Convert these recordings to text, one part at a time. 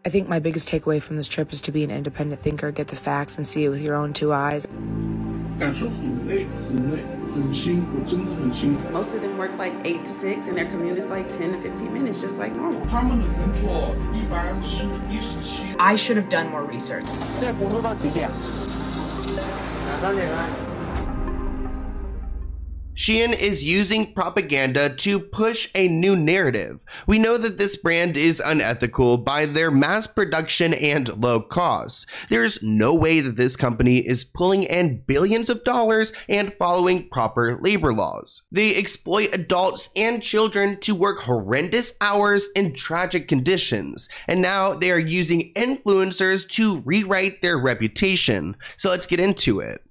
I think my biggest takeaway from this trip is to be an independent thinker, get the facts, and see it with your own two eyes. Most of them work like 8 to 6 and their commute is like 10 to 15 minutes, just like normal. I should have done more research. SHEIN is using propaganda to push a new narrative. We know that this brand is unethical by their mass production and low cost. There's no way that this company is pulling in billions of dollars and following proper labor laws. They exploit adults and children to work horrendous hours in tragic conditions, and now they are using influencers to rewrite their reputation. So let's get into it.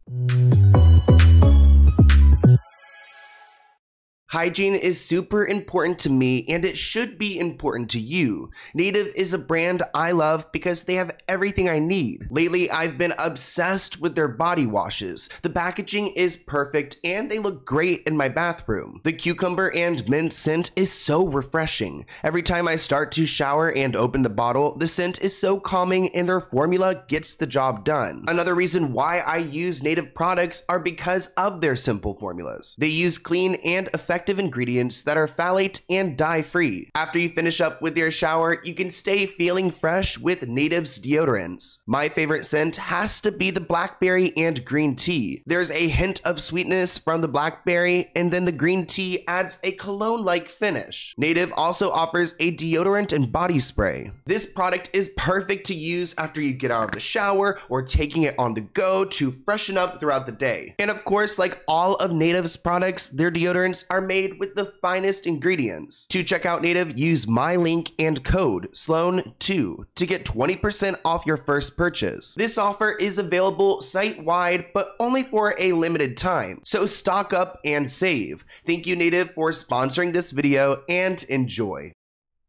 Hygiene is super important to me, and it should be important to you. Native is a brand I love because they have everything I need. Lately, I've been obsessed with their body washes. The packaging is perfect and they look great in my bathroom. The cucumber and mint scent is so refreshing. Every time I start to shower and open the bottle, the scent is so calming and their formula gets the job done. Another reason why I use Native products are because of their simple formulas. They use clean and effective ingredients that are phthalate and dye-free. After you finish up with your shower, you can stay feeling fresh with Native's deodorants. My favorite scent has to be the blackberry and green tea. There's a hint of sweetness from the blackberry, and then the green tea adds a cologne-like finish. Native also offers a deodorant and body spray. This product is perfect to use after you get out of the shower or taking it on the go to freshen up throughout the day. And of course, like all of Native's products, their deodorants are made with the finest ingredients. To check out Native, use my link and code SLOAN2 to get 20% off your first purchase. This offer is available site-wide, but only for a limited time, so stock up and save. Thank you, Native, for sponsoring this video, and enjoy.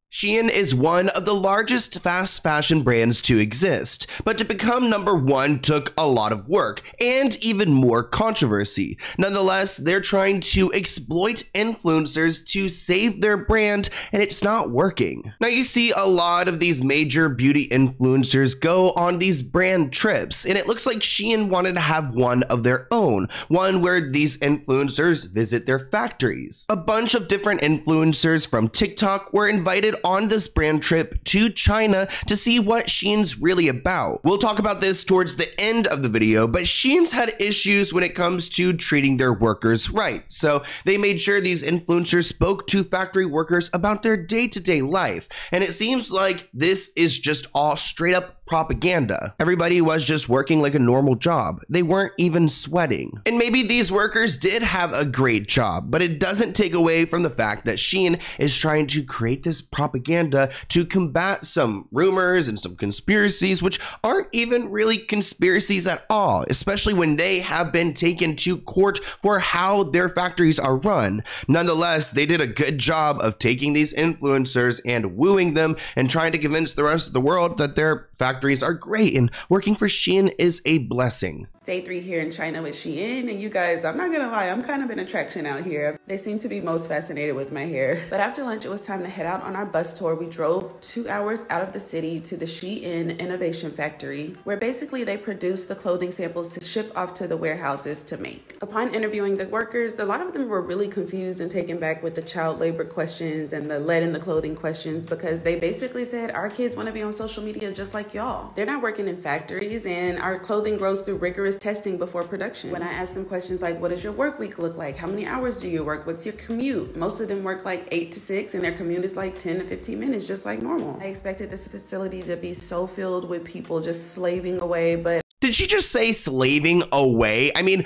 SHEIN is one of the largest fast fashion brands to exist, but to become #1 took a lot of work and even more controversy. Nonetheless, they're trying to exploit influencers to save their brand, and it's not working. Now, you see a lot of these major beauty influencers go on these brand trips, and it looks like SHEIN wanted to have one of their own, one where these influencers visit their factories. A bunch of different influencers from TikTok were invited on this brand trip to China to see what SHEIN's really about. We'll talk about this towards the end of the video, but SHEIN's had issues when it comes to treating their workers right. So they made sure these influencers spoke to factory workers about their day-to-day life. And it seems like this is just all straight up propaganda. Everybody was just working like a normal job. They weren't even sweating. And maybe these workers did have a great job, but it doesn't take away from the fact that SHEIN is trying to create this propaganda to combat some rumors and some conspiracies, which aren't even really conspiracies at all, especially when they have been taken to court for how their factories are run. Nonetheless, they did a good job of taking these influencers and wooing them and trying to convince the rest of the world that their factories are great, and working for SHEIN is a blessing. Day 3 here in China with SHEIN, and you guys, I'm not gonna lie, I'm kind of an attraction out here. They seem to be most fascinated with my hair. But after lunch, it was time to head out on our bus tour. We drove 2 hours out of the city to the SHEIN Innovation Factory, where basically they produce the clothing samples to ship off to the warehouses to make. Upon interviewing the workers, a lot of them were really confused and taken back with the child labor questions and the lead in the clothing questions, because they basically said, our kids want to be on social media just like y'all. They're not working in factories, and our clothing grows through rigorous testing before production. When I asked them questions like, what does your work week look like? How many hours do you work? What's your commute? Most of them work like 8 to 6 and their commute is like 10 to 15 minutes, just like normal. I expected this facility to be so filled with people just slaving away, but... Did she just say slaving away? I mean,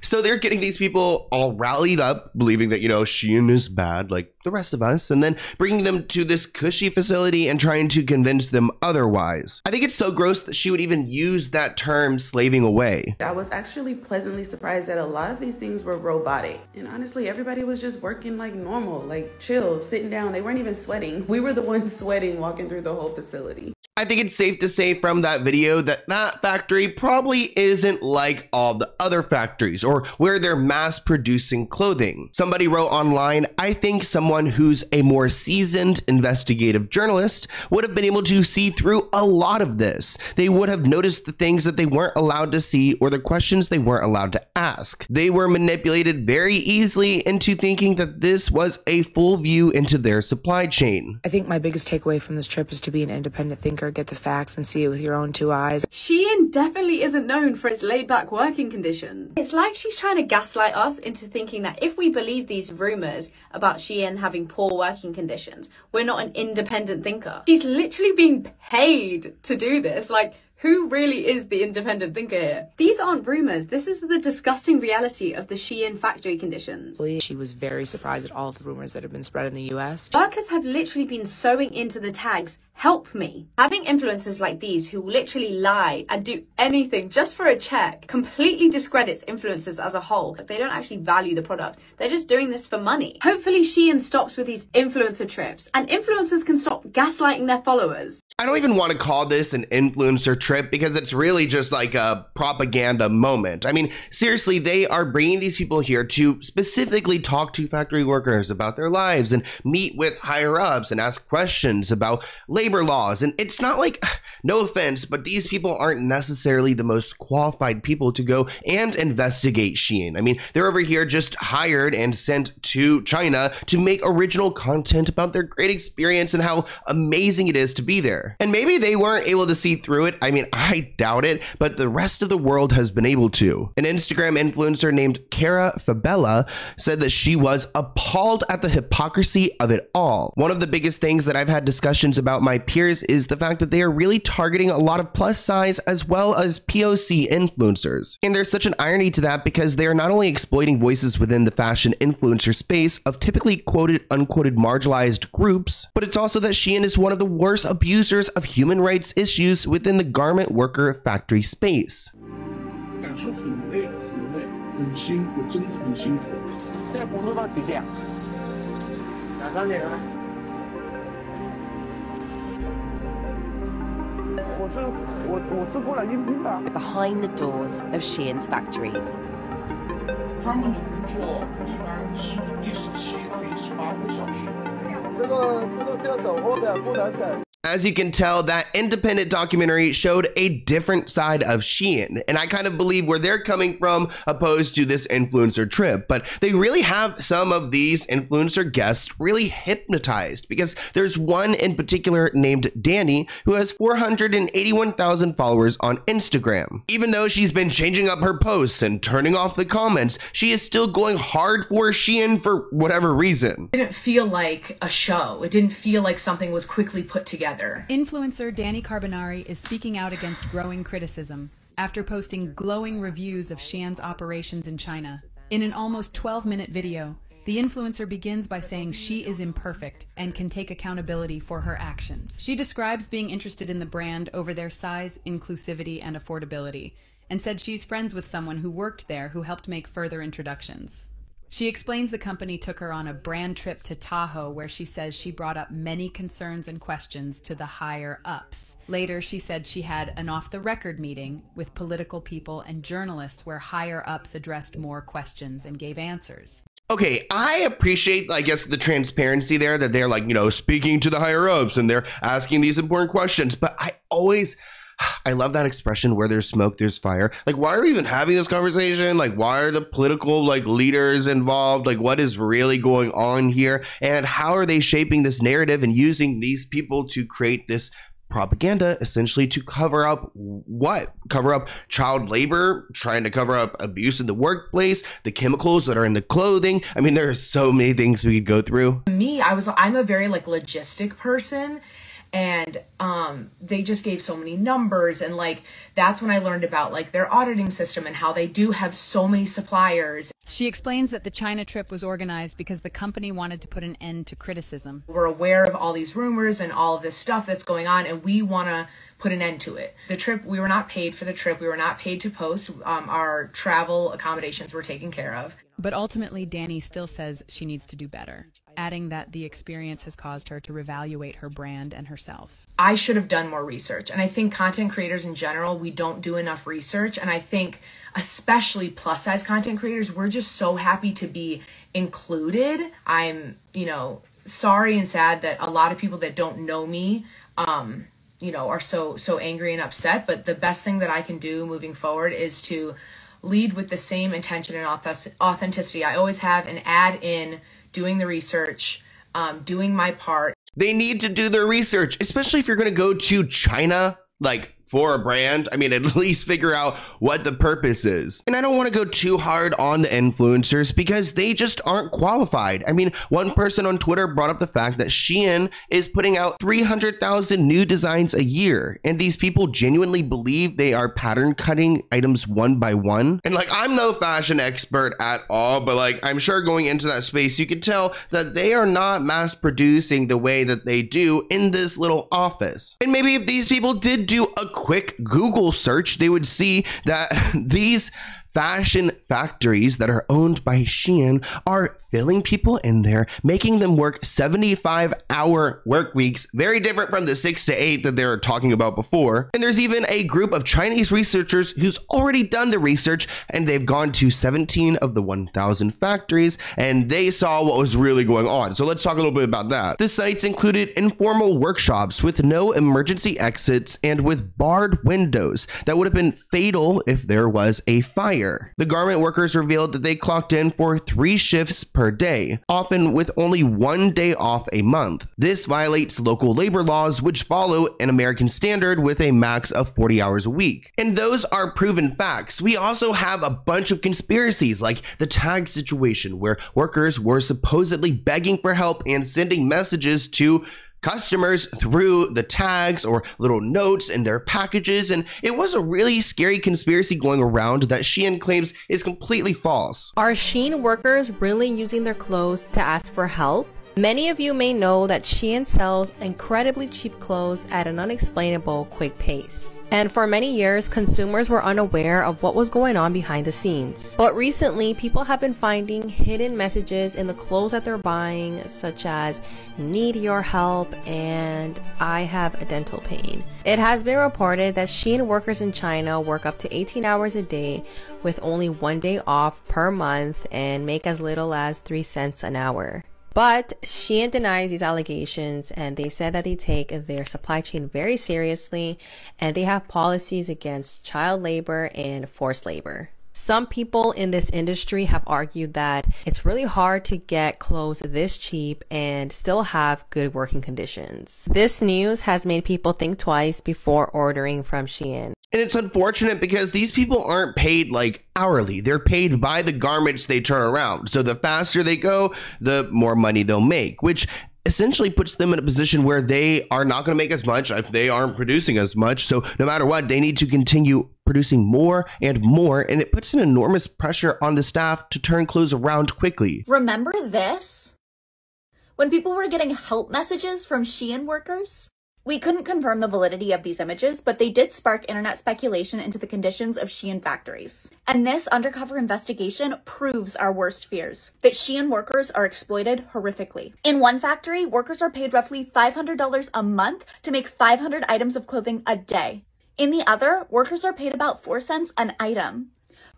so they're getting these people all rallied up, believing that, you know, SHEIN is bad like the rest of us, and then bringing them to this cushy facility and trying to convince them otherwise. I think it's so gross that she would even use that term, slaving away. I was actually pleasantly surprised that a lot of these things were robotic. And honestly, everybody was just working like normal, like chill, sitting down. They weren't even sweating. We were the ones sweating walking through the whole facility. I think it's safe to say from that video that that factory probably isn't like all the other factories or where they're mass producing clothing. Somebody wrote online, I think someone who's a more seasoned investigative journalist would have been able to see through a lot of this. They would have noticed the things that they weren't allowed to see or the questions they weren't allowed to ask. They were manipulated very easily into thinking that this was a full view into their supply chain. I think my biggest takeaway from this trip is to be an independent thinker, get the facts, and see it with your own two eyes. SHEIN definitely isn't known for its laid-back working conditions. It's like she's trying to gaslight us into thinking that if we believe these rumors about SHEIN having poor working conditions, we're not an independent thinker. She's literally being paid to do this. Like, who really is the independent thinker here? These aren't rumors. This is the disgusting reality of the SHEIN factory conditions. She was very surprised at all of the rumors that have been spread in the US. Workers have literally been sewing into the tags, "Help me." Having influencers like these who literally lie and do anything just for a check completely discredits influencers as a whole. They don't actually value the product. They're just doing this for money. Hopefully SHEIN stops with these influencer trips and influencers can stop gaslighting their followers. I don't even want to call this an influencer trip because it's really just like a propaganda moment. I mean, seriously, they are bringing these people here to specifically talk to factory workers about their lives and meet with higher ups and ask questions about labor laws. And it's not like, no offense, but these people aren't necessarily the most qualified people to go and investigate SHEIN. I mean, they're over here just hired and sent to China to make original content about their great experience and how amazing it is to be there. And maybe they weren't able to see through it. I mean, I doubt it, but the rest of the world has been able to. An Instagram influencer named Cara Fabella said that she was appalled at the hypocrisy of it all. One of the biggest things that I've had discussions about my peers is the fact that they are really targeting a lot of plus size as well as POC influencers. And there's such an irony to that because they are not only exploiting voices within the fashion influencer space of typically quoted, unquoted marginalized groups, but it's also that SHEIN is one of the worst abusers of human rights issues within the garment worker factory space. 感受很累，很辛苦，真的很辛苦。现在工作到几点？2、3点了。我是过来应聘的。Behind the doors of SHEIN's factories. 他们的工作一般是17到18个小时。这个是要走货的，不能等。 As you can tell, that independent documentary showed a different side of SHEIN, and I kind of believe where they're coming from opposed to this influencer trip, but they really have some of these influencer guests really hypnotized because there's one in particular named Danny who has 481,000 followers on Instagram. Even though she's been changing up her posts and turning off the comments, she is still going hard for SHEIN for whatever reason. It didn't feel like a show. It didn't feel like something was quickly put together. Influencer Danny Carbonari is speaking out against growing criticism after posting glowing reviews of SHEIN's operations in China. In an almost 12-minute video, the influencer begins by saying she is imperfect and can take accountability for her actions. She describes being interested in the brand over their size, inclusivity, and affordability, and said she's friends with someone who worked there who helped make further introductions. She explains the company took her on a brand trip to Tahoe where she says she brought up many concerns and questions to the higher ups. Later, she said she had an off-the-record meeting with political people and journalists where higher ups addressed more questions and gave answers. Okay, I appreciate, I guess, the transparency there that they're like, you know, speaking to the higher ups and they're asking these important questions, but I love that expression, where there's smoke, there's fire. Like, why are we even having this conversation? Like, why are the political, leaders involved? Like, what is really going on here? And how are they shaping this narrative and using these people to create this propaganda, essentially to cover up what? Cover up child labor, trying to cover up abuse in the workplace, the chemicals that are in the clothing. I mean, there are so many things we could go through. Me, I'm a very logistic person. And they just gave so many numbers, and that's when I learned about their auditing system and how they do have so many suppliers. She explains that the China trip was organized because the company wanted to put an end to criticism. We're aware of all these rumors and all of this stuff that's going on, and we want to put an end to it. The trip, we were not paid for the trip. We were not paid to post. Our travel accommodations were taken care of. But ultimately, Danny still says she needs to do better, adding that the experience has caused her to reevaluate her brand and herself. I should have done more research. And I think content creators in general, we don't do enough research. And I think especially plus size content creators, we're just so happy to be included. I'm, sorry and sad that a lot of people that don't know me, are so angry and upset. But the best thing that I can do moving forward is to lead with the same intention and authenticity I always have, and add in doing the research, doing my part. They need to do their research, especially if you're going to go to China, like for a brand. I mean, at least figure out what the purpose is. And I don't want to go too hard on the influencers because they just aren't qualified. I mean, one person on Twitter brought up the fact that SHEIN is putting out 300,000 new designs a year. And these people genuinely believe they are pattern cutting items one by one. And like, I'm no fashion expert at all, but like, I'm sure going into that space, you can tell that they are not mass producing the way that they do in this little office. And maybe if these people did do a quick Google search, they would see that these fashion factories that are owned by SHEIN are filling people in there, making them work 75-hour work weeks, very different from the 6 to 8 that they were talking about before. And there's even a group of Chinese researchers who's already done the research, and they've gone to 17 of the 1,000 factories, and they saw what was really going on. So let's talk a little bit about that. The sites included informal workshops with no emergency exits and with barred windows that would have been fatal if there was a fire. The garment workers revealed that they clocked in for 3 shifts per day, often with only 1 day off a month. This violates local labor laws, which follow an American standard with a max of 40 hours a week. And those are proven facts. We also have a bunch of conspiracies, like the tag situation, where workers were supposedly begging for help and sending messages to customers through the tags or little notes in their packages. And it was a really scary conspiracy going around that SHEIN claims is completely false. Are SHEIN workers really using their clothes to ask for help? Many of you may know that SHEIN sells incredibly cheap clothes at an unexplainable quick pace. And for many years, consumers were unaware of what was going on behind the scenes. But recently, people have been finding hidden messages in the clothes that they're buying, such as "need your help" and "I have a dental pain." It has been reported that SHEIN workers in China work up to 18 hours a day with only 1 day off per month and make as little as 3 cents an hour. But SHEIN denies these allegations, and they said that they take their supply chain very seriously and they have policies against child labor and forced labor. Some people in this industry have argued that it's really hard to get clothes this cheap and still have good working conditions. This news has made people think twice before ordering from SHEIN. And it's unfortunate because these people aren't paid like hourly. They're paid by the garments they turn around. So the faster they go, the more money they'll make, which essentially puts them in a position where they are not going to make as much if they aren't producing as much. So no matter what, they need to continue producing more and more, and it puts an enormous pressure on the staff to turn clothes around quickly. Remember this? When people were getting help messages from SHEIN workers? We couldn't confirm the validity of these images, but they did spark internet speculation into the conditions of SHEIN factories. And this undercover investigation proves our worst fears, that SHEIN workers are exploited horrifically. In one factory, workers are paid roughly $500 a month to make 500 items of clothing a day. In the other, workers are paid about 4 cents an item.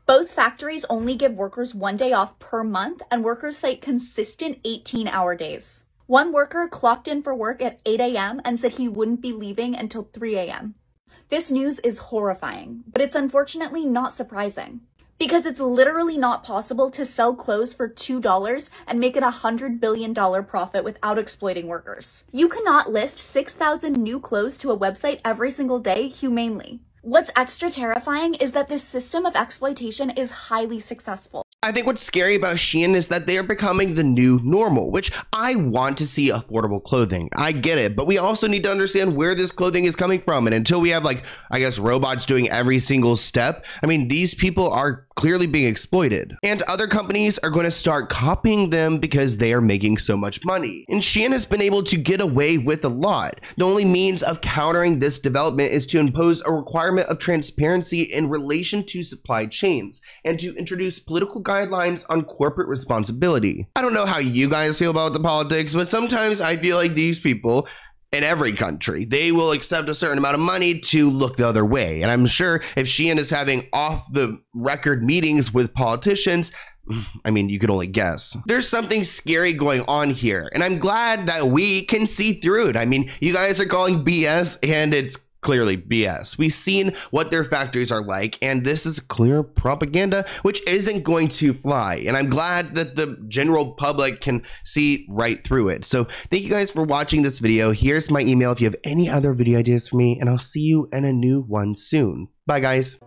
Both factories only give workers 1 day off per month, and workers cite consistent 18-hour days. One worker clocked in for work at 8 a.m. and said he wouldn't be leaving until 3 a.m. This news is horrifying, but it's unfortunately not surprising. Because it's literally not possible to sell clothes for $2 and make it $100 billion profit without exploiting workers. You cannot list 6,000 new clothes to a website every single day humanely. What's extra terrifying is that this system of exploitation is highly successful. I think what's scary about SHEIN is that they are becoming the new normal, which I want to see affordable clothing. I get it, but we also need to understand where this clothing is coming from. And until we have, like, I guess, robots doing every single step, I mean, these people are clearly being exploited. And other companies are going to start copying them because they are making so much money. And SHEIN has been able to get away with a lot. The only means of countering this development is to impose a requirement of transparency in relation to supply chains and to introduce political guidelines on corporate responsibility. I don't know how you guys feel about the politics, but sometimes I feel like these people, in every country. They will accept a certain amount of money to look the other way. And I'm sure if SHEIN is having off the record meetings with politicians, I mean, you could only guess. There's something scary going on here, and I'm glad that we can see through it. I mean, you guys are calling BS, and it's clearly BS. We've seen what their factories are like, and this is clear propaganda, which isn't going to fly. And I'm glad that the general public can see right through it. So thank you guys for watching this video. Here's my email if you have any other video ideas for me, and I'll see you in a new one soon. Bye, guys.